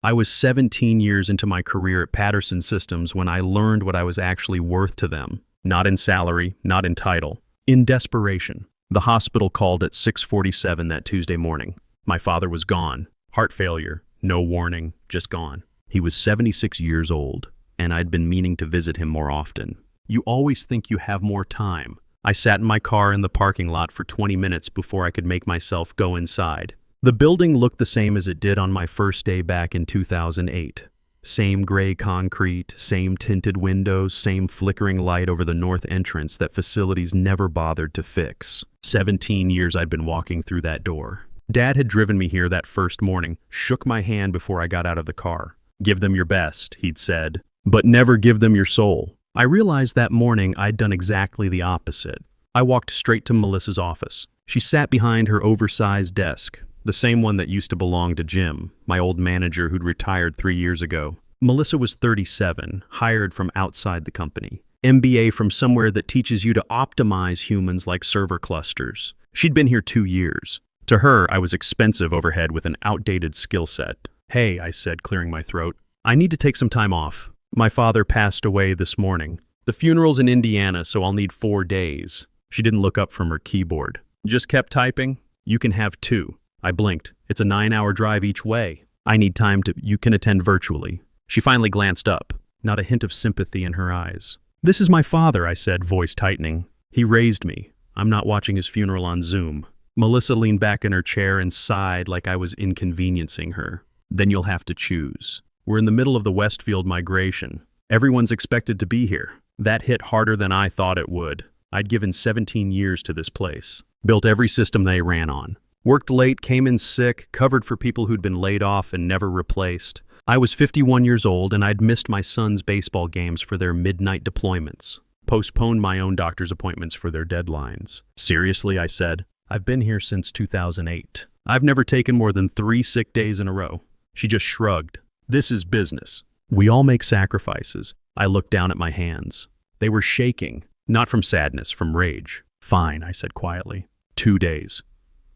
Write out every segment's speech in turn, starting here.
I was 17 years into my career at Patterson Systems when I learned what I was actually worth to them. Not in salary, not in title. In desperation. The hospital called at 6:47 that Tuesday morning. My father was gone. Heart failure. No warning. Just gone. He was 76 years old, and I'd been meaning to visit him more often. You always think you have more time. I sat in my car in the parking lot for 20 minutes before I could make myself go inside. The building looked the same as it did on my first day back in 2008. Same gray concrete, same tinted windows, same flickering light over the north entrance that facilities never bothered to fix. 17 years I'd been walking through that door. Dad had driven me here that first morning, shook my hand before I got out of the car. "Give them your best," he'd said, "but never give them your soul." I realized that morning I'd done exactly the opposite. I walked straight to Melissa's office. She sat behind her oversized desk, the same one that used to belong to Jim, my old manager who'd retired 3 years ago. Melissa was 37, hired from outside the company. MBA from somewhere that teaches you to optimize humans like server clusters. She'd been here 2 years. To her, I was expensive overhead with an outdated skill set. "Hey," I said, clearing my throat, "I need to take some time off. My father passed away this morning. The funeral's in Indiana, so I'll need 4 days." She didn't look up from her keyboard. Just kept typing. "You can have 2. I blinked. "It's a 9-hour drive each way. I need time to— You can attend virtually." She finally glanced up, not a hint of sympathy in her eyes. "This is my father," I said, voice tightening. "He raised me. I'm not watching his funeral on Zoom." Melissa leaned back in her chair and sighed like I was inconveniencing her. "Then you'll have to choose. We're in the middle of the Westfield migration. Everyone's expected to be here." That hit harder than I thought it would. I'd given 17 years to this place. Built every system they ran on. Worked late, came in sick, covered for people who'd been laid off and never replaced. I was 51 years old and I'd missed my son's baseball games for their midnight deployments. Postponed my own doctor's appointments for their deadlines. "Seriously," I said. "I've been here since 2008. I've never taken more than 3 sick days in a row." She just shrugged. "This is business. We all make sacrifices." I looked down at my hands. They were shaking, not from sadness, from rage. "Fine," I said quietly. 2 days.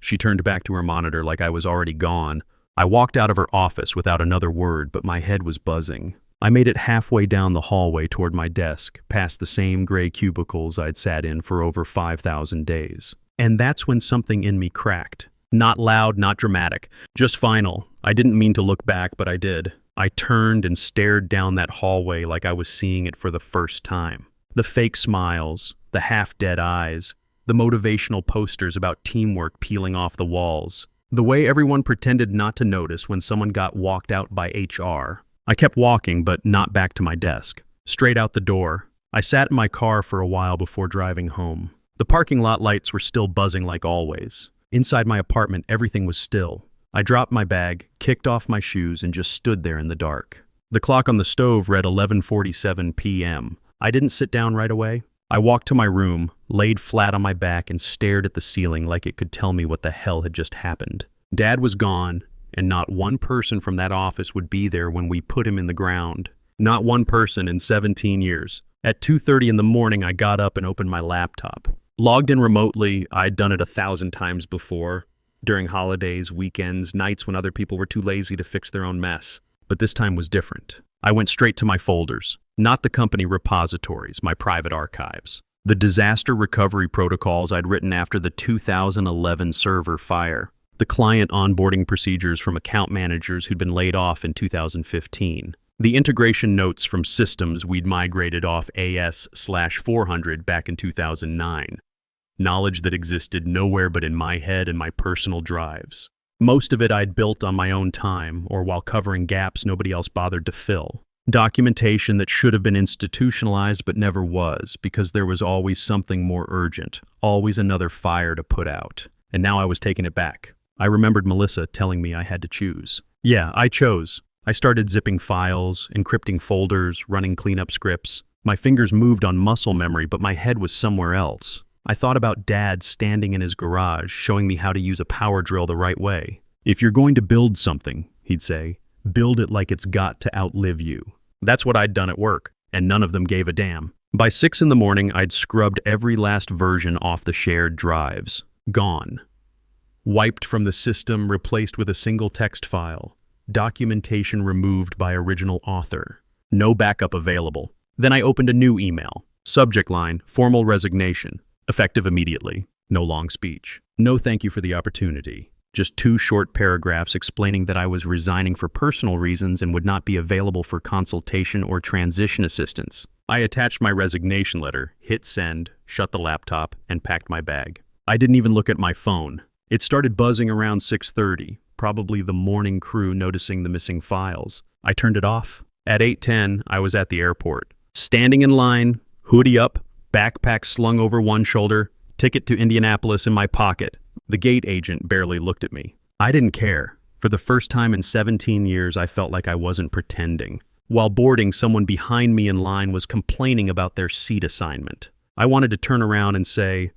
She turned back to her monitor like I was already gone. I walked out of her office without another word, but my head was buzzing. I made it halfway down the hallway toward my desk, past the same gray cubicles I'd sat in for over 5,000 days. And that's when something in me cracked. Not loud, not dramatic, just final. I didn't mean to look back, but I did. I turned and stared down that hallway like I was seeing it for the first time. The fake smiles, the half-dead eyes, the motivational posters about teamwork peeling off the walls. The way everyone pretended not to notice when someone got walked out by HR. I kept walking, but not back to my desk. Straight out the door. I sat in my car for a while before driving home. The parking lot lights were still buzzing like always. Inside my apartment, everything was still. I dropped my bag, kicked off my shoes, and just stood there in the dark. The clock on the stove read 11:47 p.m. I didn't sit down right away. I walked to my room, laid flat on my back, and stared at the ceiling like it could tell me what the hell had just happened. Dad was gone, and not one person from that office would be there when we put him in the ground. Not one person in 17 years. At 2:30 in the morning, I got up and opened my laptop. Logged in remotely. I'd done it 1,000 times before. During holidays, weekends, nights when other people were too lazy to fix their own mess. But this time was different. I went straight to my folders. Not the company repositories, my private archives. The disaster recovery protocols I'd written after the 2011 server fire. The client onboarding procedures from account managers who'd been laid off in 2015. The integration notes from systems we'd migrated off AS/400 back in 2009. Knowledge that existed nowhere but in my head and my personal drives. Most of it I'd built on my own time, or while covering gaps nobody else bothered to fill. Documentation that should have been institutionalized but never was, because there was always something more urgent, always another fire to put out. And now I was taking it back. I remembered Melissa telling me I had to choose. Yeah, I chose. I started zipping files, encrypting folders, running cleanup scripts. My fingers moved on muscle memory, but my head was somewhere else. I thought about Dad standing in his garage, showing me how to use a power drill the right way. "If you're going to build something," he'd say, "build it like it's got to outlive you." That's what I'd done at work, and none of them gave a damn. By 6 in the morning, I'd scrubbed every last version off the shared drives. Gone. Wiped from the system, replaced with a single text file. Documentation removed by original author. No backup available. Then I opened a new email. Subject line, formal resignation. Effective immediately. No long speech. No thank you for the opportunity. Just 2 short paragraphs explaining that I was resigning for personal reasons and would not be available for consultation or transition assistance. I attached my resignation letter, hit send, shut the laptop, and packed my bag. I didn't even look at my phone. It started buzzing around 6:30, probably the morning crew noticing the missing files. I turned it off. At 8:10, I was at the airport. Standing in line, hoodie up, backpack slung over one shoulder, ticket to Indianapolis in my pocket. The gate agent barely looked at me. I didn't care. For the first time in 17 years, I felt like I wasn't pretending. While boarding, someone behind me in line was complaining about their seat assignment. I wanted to turn around and say,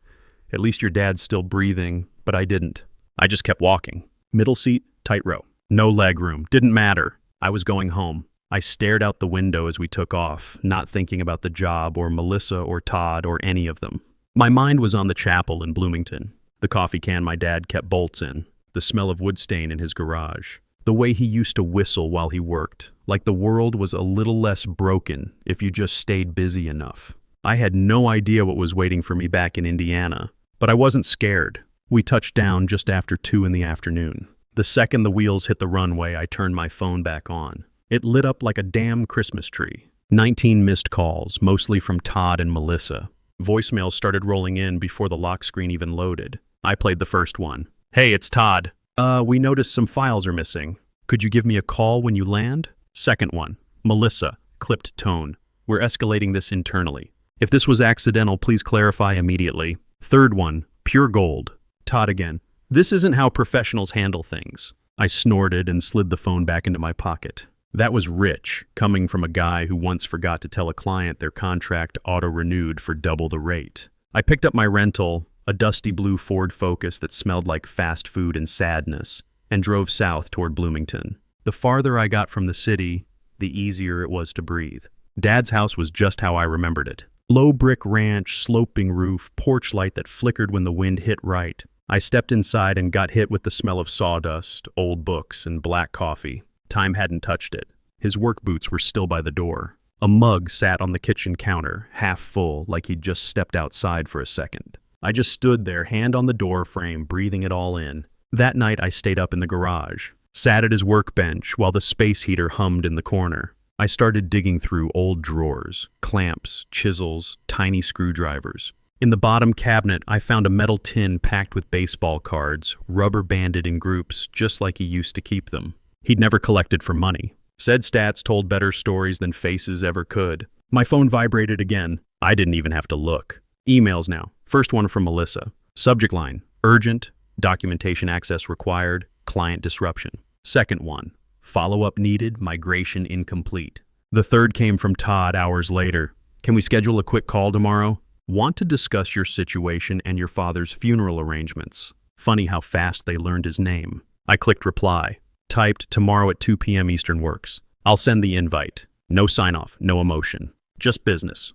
"At least your dad's still breathing," but I didn't. I just kept walking. Middle seat, tight row. No leg room. Didn't matter. I was going home. I stared out the window as we took off, not thinking about the job or Melissa or Todd or any of them. My mind was on the chapel in Bloomington, the coffee can my dad kept bolts in, the smell of wood stain in his garage, the way he used to whistle while he worked, like the world was a little less broken if you just stayed busy enough. I had no idea what was waiting for me back in Indiana, but I wasn't scared. We touched down just after 2 in the afternoon. The second the wheels hit the runway, I turned my phone back on. It lit up like a damn Christmas tree. 19 missed calls, mostly from Todd and Melissa. Voicemails started rolling in before the lock screen even loaded. I played the first one. "Hey, it's Todd. We noticed some files are missing. Could you give me a call when you land?" Second one. Melissa, clipped tone. "We're escalating this internally. If this was accidental, please clarify immediately." Third one. Pure gold. Todd again. "This isn't how professionals handle things." I snorted and slid the phone back into my pocket. That was rich, coming from a guy who once forgot to tell a client their contract auto-renewed for double the rate. I picked up my rental, a dusty blue Ford Focus that smelled like fast food and sadness, and drove south toward Bloomington. The farther I got from the city, the easier it was to breathe. Dad's house was just how I remembered it. Low brick ranch, sloping roof, porch light that flickered when the wind hit right. I stepped inside and got hit with the smell of sawdust, old books, and black coffee. Time hadn't touched it. His work boots were still by the door. A mug sat on the kitchen counter, half full, like he'd just stepped outside for a second. I just stood there, hand on the door frame, breathing it all in. That night I stayed up in the garage, sat at his workbench while the space heater hummed in the corner. I started digging through old drawers, clamps, chisels, tiny screwdrivers. In the bottom cabinet, I found a metal tin packed with baseball cards, rubber banded in groups, just like he used to keep them. He'd never collected for money. Said stats told better stories than faces ever could. My phone vibrated again. I didn't even have to look. Emails now. First one from Melissa. Subject line, urgent, documentation access required, client disruption. Second one, follow-up needed, migration incomplete. The third came from Todd hours later. Can we schedule a quick call tomorrow? Want to discuss your situation and your father's funeral arrangements. Funny how fast they learned his name. I clicked reply. Typed, tomorrow at 2 p.m. Eastern works. I'll send the invite. No sign-off, no emotion. Just business.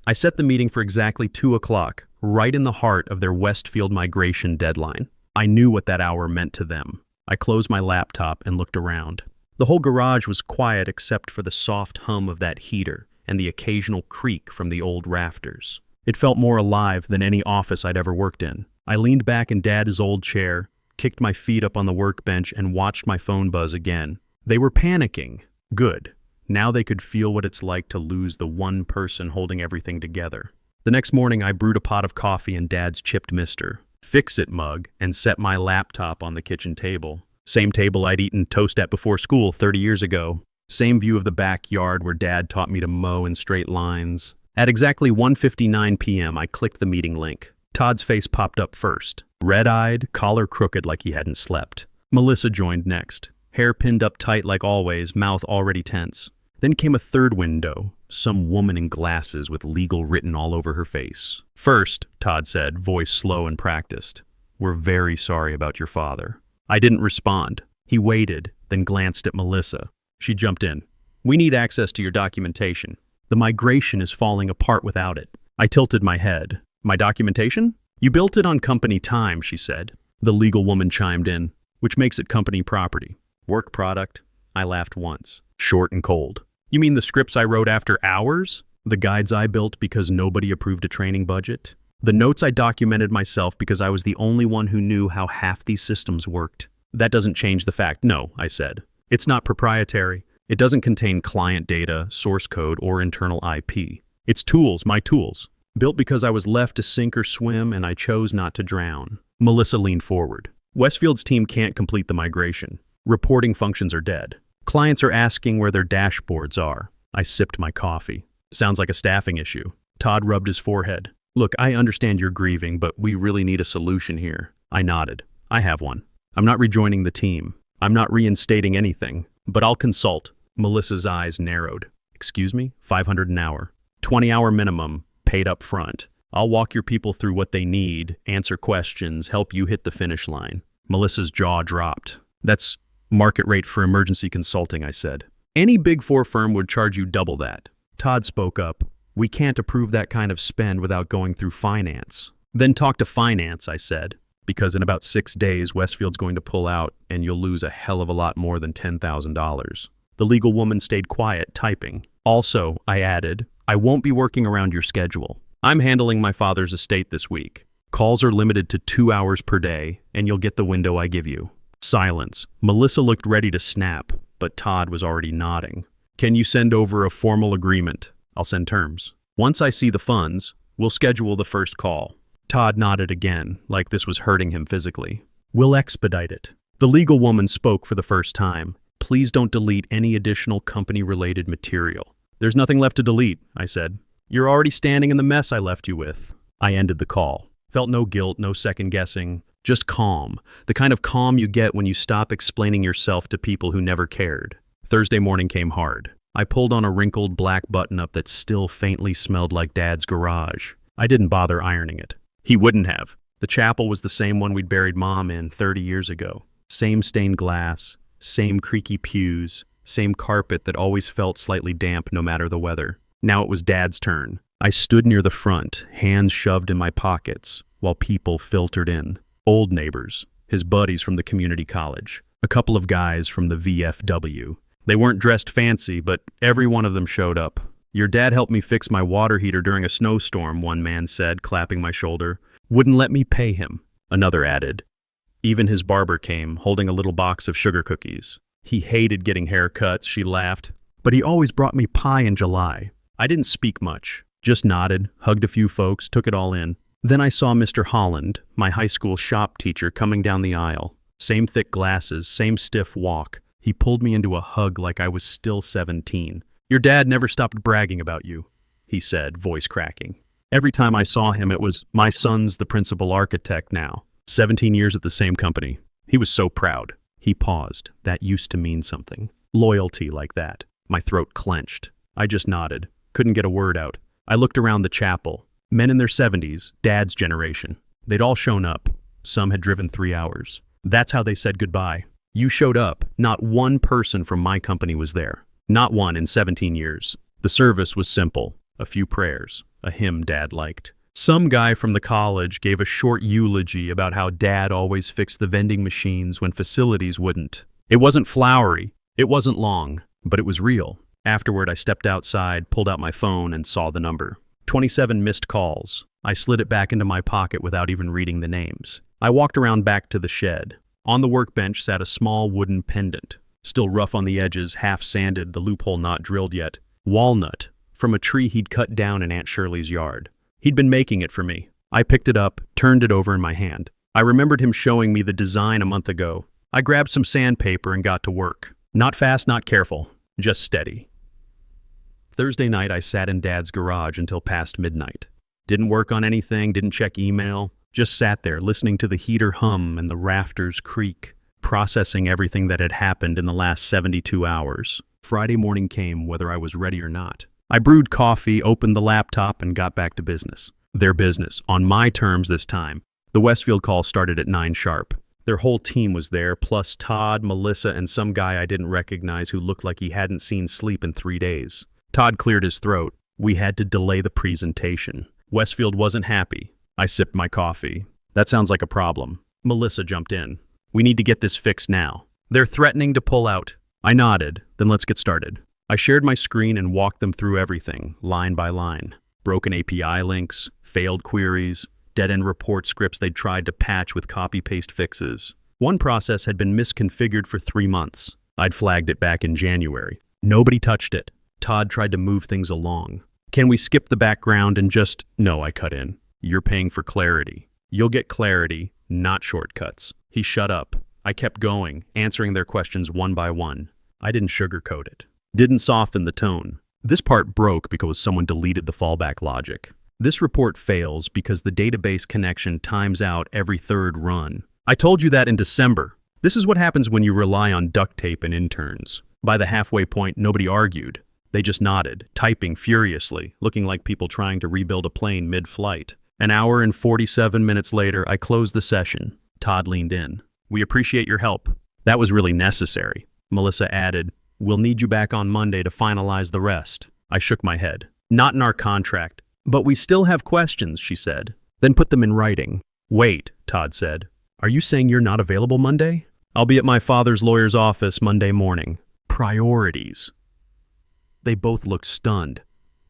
I set the meeting for exactly 2 o'clock, right in the heart of their Westfield migration deadline. I knew what that hour meant to them. I closed my laptop and looked around. The whole garage was quiet except for the soft hum of that heater and the occasional creak from the old rafters. It felt more alive than any office I'd ever worked in. I leaned back in Dad's old chair, kicked my feet up on the workbench, and watched my phone buzz again. They were panicking. Good. Now they could feel what it's like to lose the one person holding everything together. The next morning, I brewed a pot of coffee in Dad's chipped mister, fix-it mug, and set my laptop on the kitchen table. Same table I'd eaten toast at before school 30 years ago. Same view of the backyard where Dad taught me to mow in straight lines. At exactly 1:59 p.m., I clicked the meeting link. Todd's face popped up first. Red-eyed, collar crooked like he hadn't slept. Melissa joined next. Hair pinned up tight like always, mouth already tense. Then came a third window, some woman in glasses with legal written all over her face. "First," Todd said, voice slow and practiced, "we're very sorry about your father." I didn't respond. He waited, then glanced at Melissa. She jumped in. "We need access to your documentation. The migration is falling apart without it." I tilted my head. "My documentation? You built it on company time," she said. The legal woman chimed in, "which makes it company property." Work product? I laughed once. Short and cold. You mean the scripts I wrote after hours? The guides I built because nobody approved a training budget? The notes I documented myself because I was the only one who knew how half these systems worked? That doesn't change the fact. No, I said. It's not proprietary. It doesn't contain client data, source code, or internal IP. It's tools, my tools. Built because I was left to sink or swim and I chose not to drown. Melissa leaned forward. Westfield's team can't complete the migration. Reporting functions are dead. Clients are asking where their dashboards are. I sipped my coffee. Sounds like a staffing issue. Todd rubbed his forehead. Look, I understand you're grieving, but we really need a solution here. I nodded. I have one. I'm not rejoining the team. I'm not reinstating anything, but I'll consult. Melissa's eyes narrowed. Excuse me? $500 an hour. 20-hour minimum, paid up front. I'll walk your people through what they need, answer questions, help you hit the finish line. Melissa's jaw dropped. That's market rate for emergency consulting, I said. Any Big Four firm would charge you double that. Todd spoke up. We can't approve that kind of spend without going through finance. Then talk to finance, I said, because in about 6 days, Westfield's going to pull out and you'll lose a hell of a lot more than $10,000. The legal woman stayed quiet, typing. Also, I added, I won't be working around your schedule. I'm handling my father's estate this week. Calls are limited to 2 hours per day, and you'll get the window I give you. Silence. Melissa looked ready to snap, but Todd was already nodding. Can you send over a formal agreement? I'll send terms. Once I see the funds, we'll schedule the first call. Todd nodded again, like this was hurting him physically. We'll expedite it. The legal woman spoke for the first time. Please don't delete any additional company-related material. There's nothing left to delete, I said. You're already standing in the mess I left you with. I ended the call. Felt no guilt, no second-guessing, just calm. The kind of calm you get when you stop explaining yourself to people who never cared. Thursday morning came hard. I pulled on a wrinkled black button-up that still faintly smelled like Dad's garage. I didn't bother ironing it. He wouldn't have. The chapel was the same one we'd buried Mom in 30 years ago. Same stained glass, same creaky pews, same carpet that always felt slightly damp no matter the weather. Now it was Dad's turn. I stood near the front, hands shoved in my pockets, while people filtered in. Old neighbors, his buddies from the community college, a couple of guys from the VFW. They weren't dressed fancy, but every one of them showed up. Your dad helped me fix my water heater during a snowstorm, one man said, clapping my shoulder. Wouldn't let me pay him, another added. Even his barber came, holding a little box of sugar cookies. He hated getting haircuts, she laughed, but he always brought me pie in July. I didn't speak much, just nodded, hugged a few folks, took it all in. Then I saw Mr. Holland, my high school shop teacher, coming down the aisle. Same thick glasses, same stiff walk. He pulled me into a hug like I was still 17. Your dad never stopped bragging about you, he said, voice cracking. Every time I saw him, it was, my son's the principal architect now. 17 years at the same company. He was so proud. He paused. That used to mean something. Loyalty like that. My throat clenched. I just nodded. Couldn't get a word out. I looked around the chapel. Men in their 70s, Dad's generation. They'd all shown up. Some had driven 3 hours. That's how they said goodbye. You showed up. Not one person from my company was there. Not one in 17 years. The service was simple. A few prayers. A hymn Dad liked. Some guy from the college gave a short eulogy about how Dad always fixed the vending machines when facilities wouldn't. It wasn't flowery. It wasn't long. But it was real. Afterward, I stepped outside, pulled out my phone, and saw the number. 27 missed calls. I slid it back into my pocket without even reading the names. I walked around back to the shed. On the workbench sat a small wooden pendant, still rough on the edges, half sanded, the loophole not drilled yet. Walnut, from a tree he'd cut down in Aunt Shirley's yard. He'd been making it for me. I picked it up, turned it over in my hand. I remembered him showing me the design a month ago. I grabbed some sandpaper and got to work. Not fast, not careful, just steady. Thursday night, I sat in Dad's garage until past midnight. Didn't work on anything, didn't check email, just sat there listening to the heater hum and the rafters creak, processing everything that had happened in the last 72 hours. Friday morning came whether I was ready or not. I brewed coffee, opened the laptop, and got back to business. Their business, on my terms this time. The Westfield call started at 9 sharp. Their whole team was there, plus Todd, Melissa, and some guy I didn't recognize who looked like he hadn't seen sleep in 3 days. Todd cleared his throat. We had to delay the presentation. Westfield wasn't happy. I sipped my coffee. That sounds like a problem. Melissa jumped in. We need to get this fixed now. They're threatening to pull out. I nodded. Then let's get started. I shared my screen and walked them through everything, line by line. Broken API links, failed queries, dead-end report scripts they'd tried to patch with copy-paste fixes. One process had been misconfigured for 3 months. I'd flagged it back in January. Nobody touched it. Todd tried to move things along. Can we skip the background and just... No, I cut in. You're paying for clarity. You'll get clarity, not shortcuts. He shut up. I kept going, answering their questions one by one. I didn't sugarcoat it. Didn't soften the tone. This part broke because someone deleted the fallback logic. This report fails because the database connection times out every 3rd run. I told you that in December. This is what happens when you rely on duct tape and interns. By the halfway point, nobody argued. They just nodded, typing furiously, looking like people trying to rebuild a plane mid-flight. An hour and 47 minutes later, I closed the session. Todd leaned in. We appreciate your help. That was really necessary. Melissa added, we'll need you back on Monday to finalize the rest. I shook my head. Not in our contract. But we still have questions, she said. Then put them in writing. Wait, Todd said. Are you saying you're not available Monday? I'll be at my father's lawyer's office Monday morning. Priorities. They both looked stunned,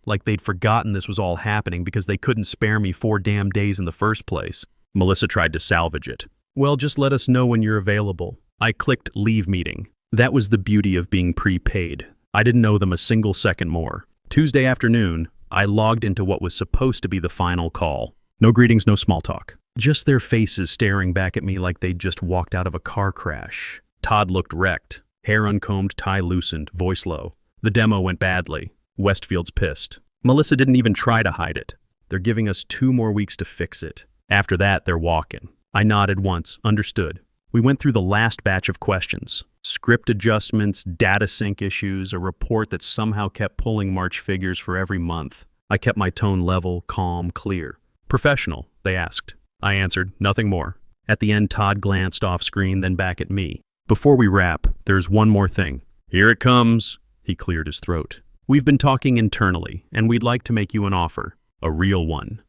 like they'd forgotten this was all happening because they couldn't spare me 4 damn days in the first place. Melissa tried to salvage it. Well, just let us know when you're available. I clicked leave meeting. That was the beauty of being prepaid. I didn't owe them a single second more. Tuesday afternoon, I logged into what was supposed to be the final call. No greetings, no small talk. Just their faces staring back at me like they'd just walked out of a car crash. Todd looked wrecked. Hair uncombed, tie loosened, voice low. The demo went badly. Westfield's pissed. Melissa didn't even try to hide it. They're giving us 2 more weeks to fix it. After that, they're walking. I nodded once, understood. We went through the last batch of questions. Script adjustments, data sync issues, a report that somehow kept pulling March figures for every month. I kept my tone level, calm, clear. Professional, they asked. I answered, nothing more. At the end, Todd glanced off screen, then back at me. Before we wrap, there's one more thing. Here it comes. He cleared his throat. We've been talking internally, and we'd like to make you an offer. A real one.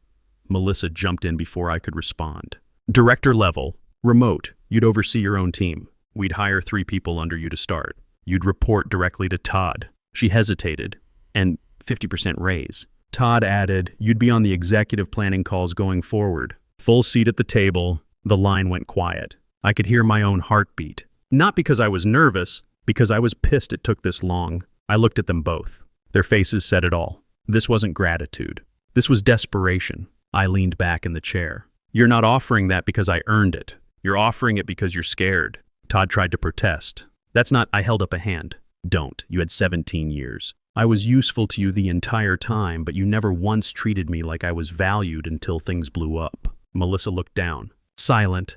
Melissa jumped in before I could respond. Director level. Remote. You'd oversee your own team. We'd hire 3 people under you to start. You'd report directly to Todd. She hesitated. And 50% raise. Todd added, you'd be on the executive planning calls going forward. Full seat at the table. The line went quiet. I could hear my own heartbeat. Not because I was nervous, because I was pissed it took this long. I looked at them both. Their faces said it all. This wasn't gratitude. This was desperation. I leaned back in the chair. You're not offering that because I earned it. You're offering it because you're scared. Todd tried to protest. That's not, I held up a hand. Don't. You had 17 years. I was useful to you the entire time, but you never once treated me like I was valued until things blew up. Melissa looked down. Silent.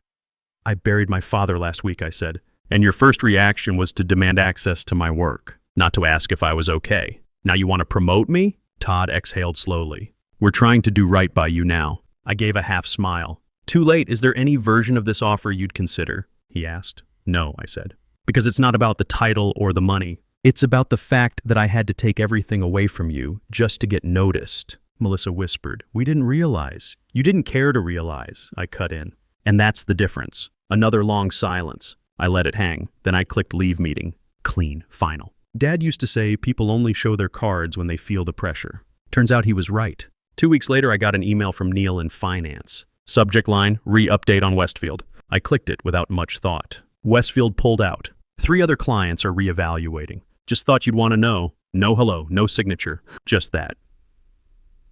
I buried my father last week, I said. And your first reaction was to demand access to my work, not to ask if I was okay. Now you want to promote me? Todd exhaled slowly. We're trying to do right by you now. I gave a half smile. Too late, is there any version of this offer you'd consider? He asked. No, I said. Because it's not about the title or the money. It's about the fact that I had to take everything away from you just to get noticed. Melissa whispered. We didn't realize. You didn't care to realize, I cut in. And that's the difference. Another long silence. I let it hang. Then I clicked leave meeting. Clean. Final. Dad used to say people only show their cards when they feel the pressure. Turns out he was right. 2 weeks later, I got an email from Neil in finance. Subject line, re-update on Westfield. I clicked it without much thought. Westfield pulled out. 3 other clients are re-evaluating. Just thought you'd want to know. No hello, no signature. Just that.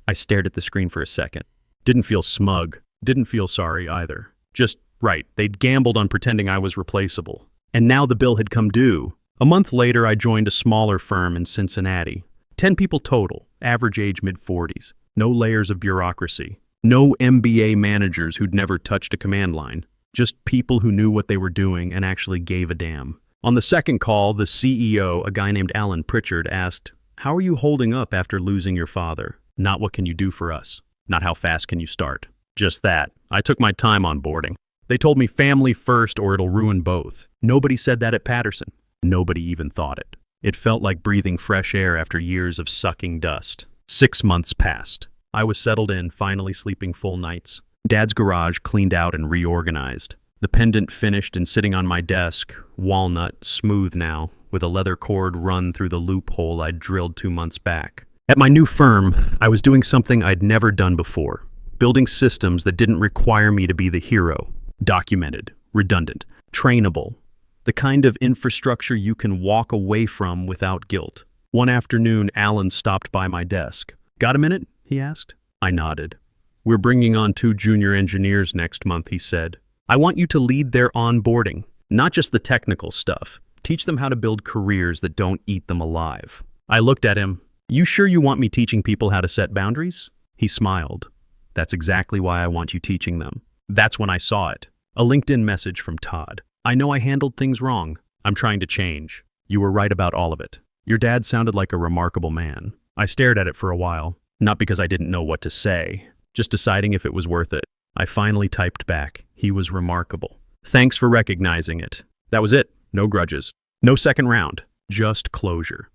I stared at the screen for a second. Didn't feel smug. Didn't feel sorry either. Just, right, they'd gambled on pretending I was replaceable. And now the bill had come due. A month later, I joined a smaller firm in Cincinnati. 10 people total, average age mid-40s. No layers of bureaucracy. No MBA managers who'd never touched a command line. Just people who knew what they were doing and actually gave a damn. On the second call, the CEO, a guy named Alan Pritchard, asked, how are you holding up after losing your father? Not what can you do for us. Not how fast can you start. Just that. I took my time onboarding. They told me family first or it'll ruin both. Nobody said that at Patterson. Nobody even thought it. It felt like breathing fresh air after years of sucking dust. 6 months passed. I was settled in, finally sleeping full nights. Dad's garage cleaned out and reorganized. The pendant finished and sitting on my desk, walnut, smooth now, with a leather cord run through the loophole I'd drilled 2 months back. At my new firm, I was doing something I'd never done before, building systems that didn't require me to be the hero. Documented, redundant, trainable, the kind of infrastructure you can walk away from without guilt. One afternoon, Alan stopped by my desk. "Got a minute?" he asked. I nodded. "We're bringing on 2 junior engineers next month," he said. "I want you to lead their onboarding, not just the technical stuff. Teach them how to build careers that don't eat them alive." I looked at him. "You sure you want me teaching people how to set boundaries?" He smiled. "That's exactly why I want you teaching them." That's when I saw it. A LinkedIn message from Todd. "I know I handled things wrong. I'm trying to change. You were right about all of it. Your dad sounded like a remarkable man." I stared at it for a while, not because I didn't know what to say, just deciding if it was worth it. I finally typed back, "He was remarkable. Thanks for recognizing it." That was it. No grudges. No second round. Just closure.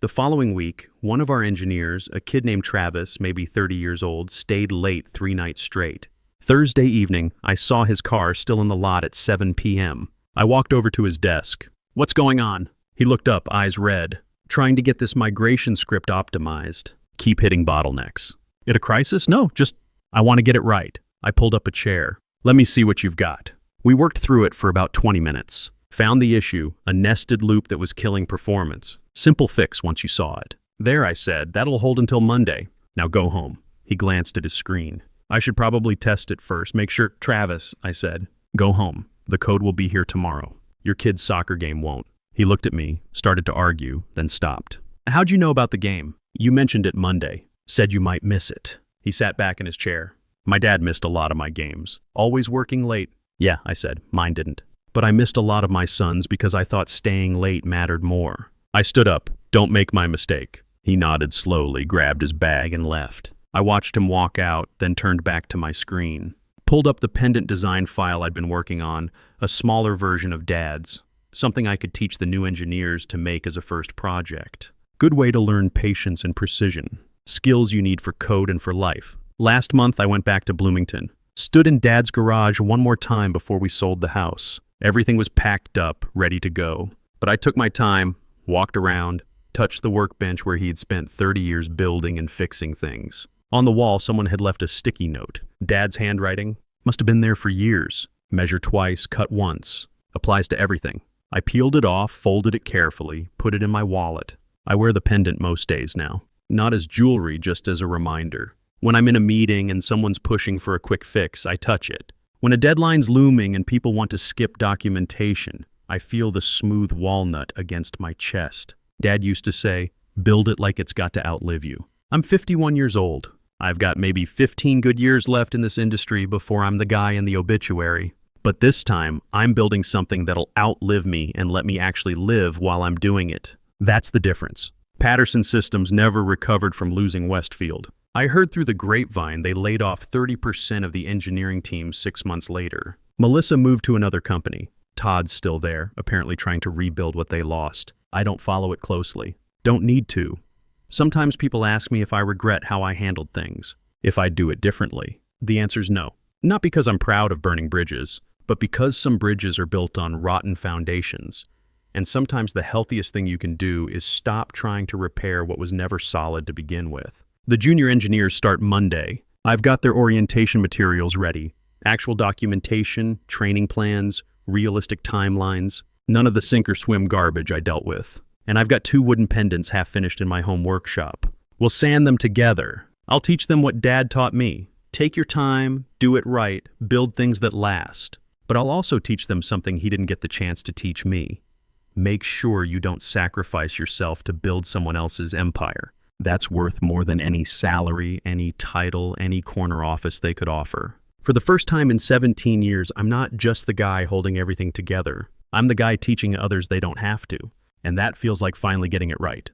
The following week, one of our engineers, a kid named Travis, maybe 30 years old, stayed late 3 nights straight. Thursday evening, I saw his car still in the lot at 7 p.m. I walked over to his desk. "What's going on?" He looked up, eyes red. "Trying to get this migration script optimized. Keep hitting bottlenecks." "It a crisis?" "No, just I want to get it right." I pulled up a chair. "Let me see what you've got." We worked through it for about 20 minutes. Found the issue, a nested loop that was killing performance. Simple fix once you saw it. "There," I said, "that'll hold until Monday. Now go home." He glanced at his screen. "I should probably test it first. Make sure—" "Travis," I said, "go home. The code will be here tomorrow. Your kid's soccer game won't." He looked at me, started to argue, then stopped. "How'd you know about the game?" "You mentioned it Monday. Said you might miss it." He sat back in his chair. "My dad missed a lot of my games. Always working late." "Yeah," I said, "mine didn't. But I missed a lot of my son's because I thought staying late mattered more." I stood up. "Don't make my mistake." He nodded slowly, grabbed his bag, and left. I watched him walk out, then turned back to my screen. Pulled up the pendant design file I'd been working on, a smaller version of Dad's. Something I could teach the new engineers to make as a first project. Good way to learn patience and precision. Skills you need for code and for life. Last month, I went back to Bloomington. Stood in Dad's garage one more time before we sold the house. Everything was packed up, ready to go. But I took my time, walked around, touched the workbench where he had spent 30 years building and fixing things. On the wall, someone had left a sticky note. Dad's handwriting. Must have been there for years. Measure twice, cut once. Applies to everything. I peeled it off, folded it carefully, put it in my wallet. I wear the pendant most days now. Not as jewelry, just as a reminder. When I'm in a meeting and someone's pushing for a quick fix, I touch it. When a deadline's looming and people want to skip documentation, I feel the smooth walnut against my chest. Dad used to say, "Build it like it's got to outlive you." I'm 51 years old. I've got maybe 15 good years left in this industry before I'm the guy in the obituary. But this time, I'm building something that'll outlive me and let me actually live while I'm doing it. That's the difference. Patterson Systems never recovered from losing Westfield. I heard through the grapevine they laid off 30% of the engineering team 6 months later. Melissa moved to another company. Todd's still there, apparently trying to rebuild what they lost. I don't follow it closely. Don't need to. Sometimes people ask me if I regret how I handled things, if I'd do it differently. The answer's no. Not because I'm proud of burning bridges, but because some bridges are built on rotten foundations. And sometimes the healthiest thing you can do is stop trying to repair what was never solid to begin with. The junior engineers start Monday. I've got their orientation materials ready. Actual documentation, training plans, realistic timelines. None of the sink or swim garbage I dealt with. And I've got 2 wooden pendants half finished in my home workshop. We'll sand them together. I'll teach them what Dad taught me. Take your time, do it right, build things that last. But I'll also teach them something he didn't get the chance to teach me. Make sure you don't sacrifice yourself to build someone else's empire. That's worth more than any salary, any title, any corner office they could offer. For the first time in 17 years, I'm not just the guy holding everything together. I'm the guy teaching others they don't have to. And that feels like finally getting it right.